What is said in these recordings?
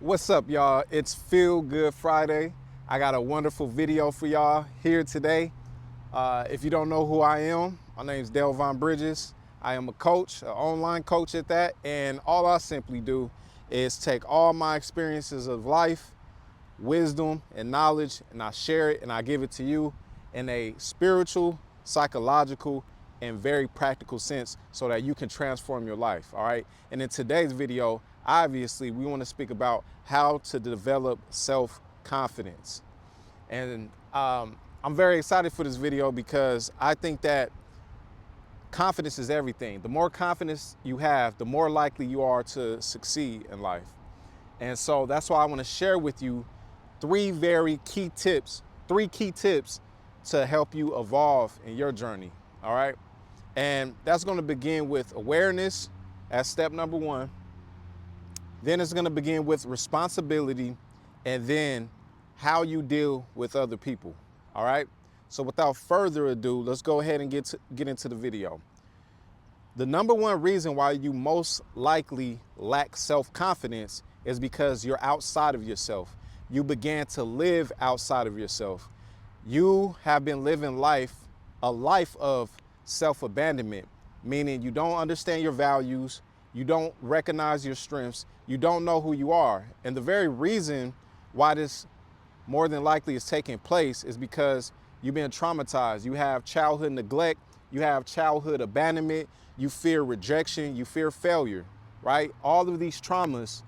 What's up, y'all? It's Feel Good Friday. I got a wonderful video for y'all here today. If you don't know who I am, my name is Delvon Bridges. I am a coach, an online coach at that, and all I simply do is take all my experiences of life, wisdom, and knowledge, and I share it and I give it to you in a spiritual, psychological, and very practical sense so that you can transform your life, all right? And in today's video, obviously, we want to speak about how to develop self-confidence. And I'm very excited for this video because I think that confidence is everything. The more confidence you have, the more likely you are to succeed in life. And so that's why I want to share with you three key tips to help you evolve in your journey. All right. And that's going to begin with awareness as step number one. Then it's going to begin with responsibility, and then how you deal with other people. All right. So without further ado, let's go ahead and get into the video. The number one reason why you most likely lack self-confidence is because you're outside of yourself. You began to live outside of yourself. You have been living a life of self-abandonment, meaning you don't understand your values, you don't recognize your strengths, you don't know who you are. And the very reason why this more than likely is taking place is because you've been traumatized. You have childhood neglect, you have childhood abandonment, you fear rejection, you fear failure, right? All of these traumas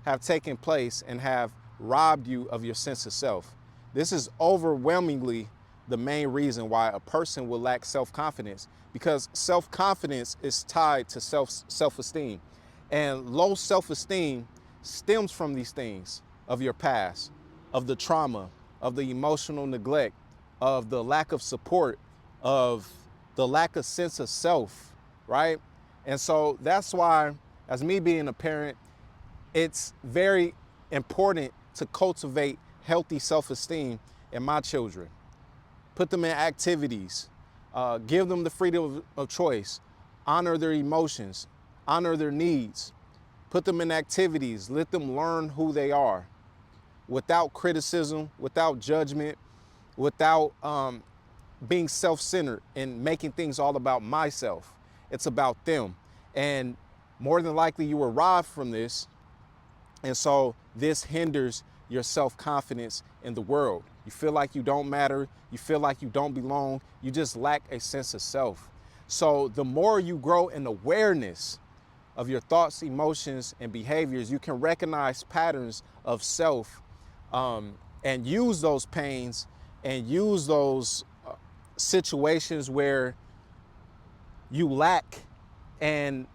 have taken place and have robbed you of your sense of self. This is overwhelmingly the main reason why a person will lack self-confidence, because self-confidence is tied to self-esteem. And low self-esteem stems from these things of your past, of the trauma, of the emotional neglect, of the lack of support, of the lack of sense of self, right? And so that's why, as me being a parent, it's very important to cultivate healthy self-esteem in my children. Put them in activities, give them the freedom of choice, honor their emotions, honor their needs, put them in activities, let them learn who they are without criticism, without judgment, without being self-centered and making things all about myself. It's about them. And more than likely you were robbed from this. And so this hinders your self-confidence in the world. You feel like you don't matter. You feel like you don't belong. You just lack a sense of self. So the more you grow in awareness of your thoughts, emotions, and behaviors, you can recognize patterns of self and use those pains and use those situations where you lack and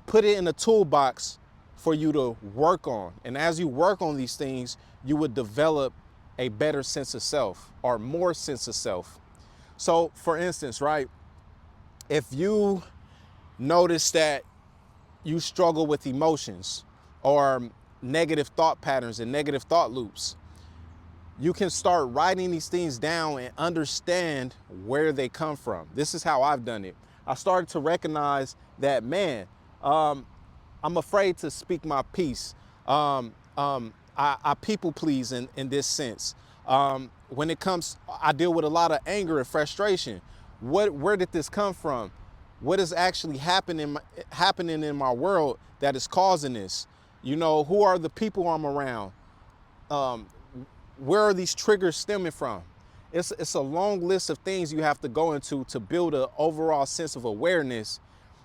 put it in a toolbox for you to work on. And as you work on these things, you would develop a better sense of self or more sense of self. So for instance, right, if you notice that you struggle with emotions or negative thought patterns and negative thought loops, you can start writing these things down and understand where they come from. This is how I've done it. I started to recognize that, man, I'm afraid to speak my piece. I people please in this sense. When it comes, I deal with a lot of anger and frustration. Where did this come from? What is actually happening in my world that is causing this? You know, who are the people I'm around? Where are these triggers stemming from? It's a long list of things you have to go into to build an overall sense of awareness,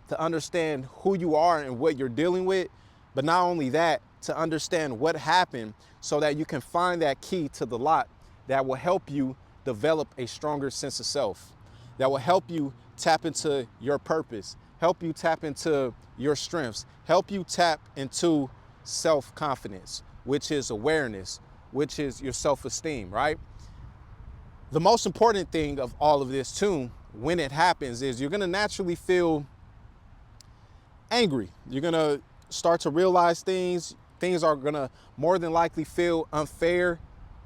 to understand who you are and what you're dealing with. But not only that, to understand what happened so that you can find that key to the lock that will help you develop a stronger sense of self, that will help you tap into your purpose, help you tap into your strengths, help you tap into self-confidence, which is awareness, which is your self-esteem, right? The most important thing of all of this too, when it happens, is you're gonna naturally feel angry. You're gonna start to realize things are gonna more than likely feel unfair,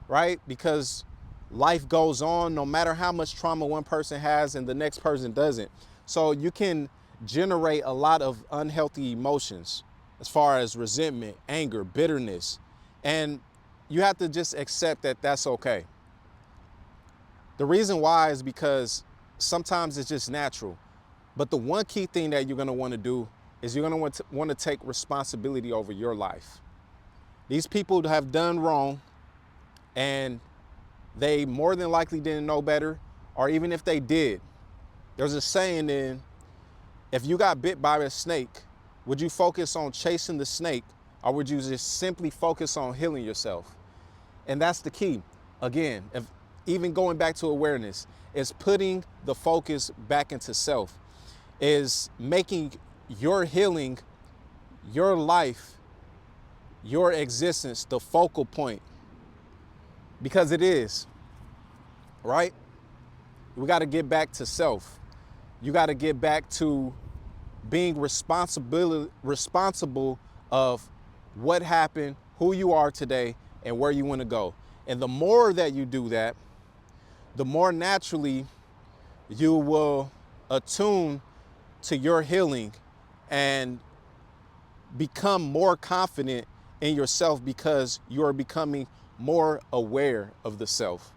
right? Because life goes on no matter how much trauma one person has and the next person doesn't. So you can generate a lot of unhealthy emotions as far as resentment, anger, bitterness, And you have to just accept that that's okay. The reason why is because sometimes it's just natural. But the one key thing that you're going to want to do is you're going to want to take responsibility over your life. These people have done wrong, and they more than likely didn't know better, or even if they did, there's a saying in, if you got bit by a snake, would you focus on chasing the snake, or would you just simply focus on healing yourself? And that's the key. Again, even going back to awareness, is putting the focus back into self, is making your healing, your life, your existence the focal point. Because it is, right? We got to get back to self. You got to get back to being responsible of what happened, who you are today, and where you want to go. And the more that you do that, the more naturally you will attune to your healing and become more confident in yourself, because you are becoming more aware of the self.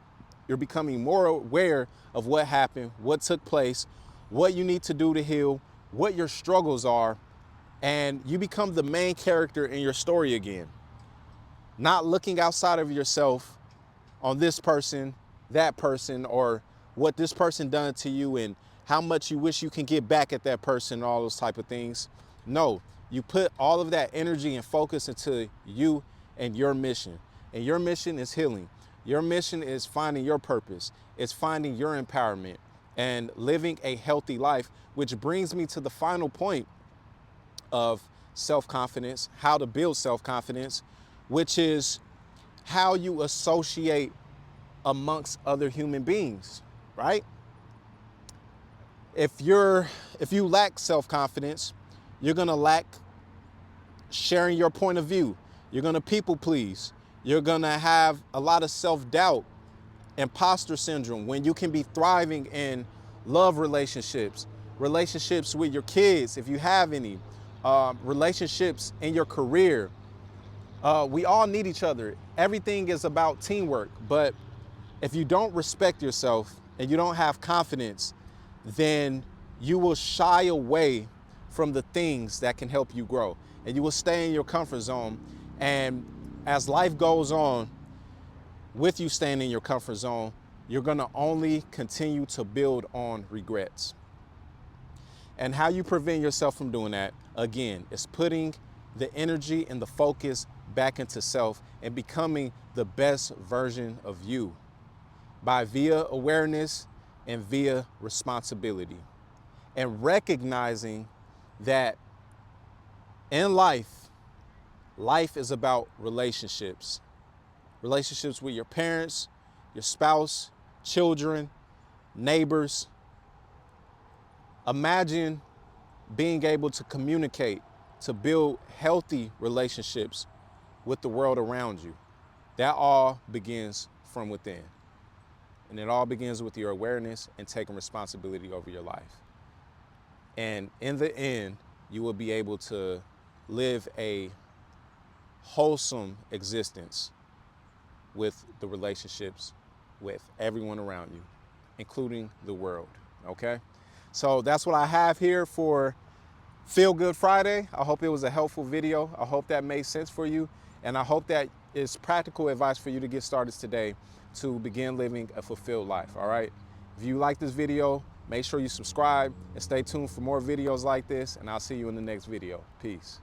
You're becoming more aware of what happened, what took place, what you need to do to heal, what your struggles are, and you become the main character in your story again. Not looking outside of yourself on this person, that person, or what this person done to you and how much you wish you can get back at that person and all those type of things. No, you put all of that energy and focus into you and your mission. And your mission is healing. Your mission is finding your purpose. It's finding your empowerment and living a healthy life, which brings me to the final point of self-confidence, how to build self-confidence, which is how you associate amongst other human beings, right? If you lack self-confidence, you're gonna lack sharing your point of view. You're gonna people please. You're gonna have a lot of self-doubt, imposter syndrome, when you can be thriving in love relationships, relationships with your kids, if you have any, relationships in your career. We all need each other. Everything is about teamwork. But if you don't respect yourself and you don't have confidence, then you will shy away from the things that can help you grow. And you will stay in your comfort zone. And as life goes on, with you staying in your comfort zone, you're gonna only continue to build on regrets. And how you prevent yourself from doing that, again, is putting the energy and the focus back into self and becoming the best version of you via awareness and via responsibility. And recognizing that in life is about relationships. Relationships with your parents, your spouse, children, neighbors. Imagine being able to communicate, to build healthy relationships with the world around you. That all begins from within. And it all begins with your awareness and taking responsibility over your life. And in the end, you will be able to live a wholesome existence with the relationships with everyone around you, including the world, okay? So that's what I have here for Feel Good Friday. I hope it was a helpful video. I hope that made sense for you. And I hope that is practical advice for you to get started today to begin living a fulfilled life, all right? If you like this video, make sure you subscribe and stay tuned for more videos like this, and I'll see you in the next video. Peace.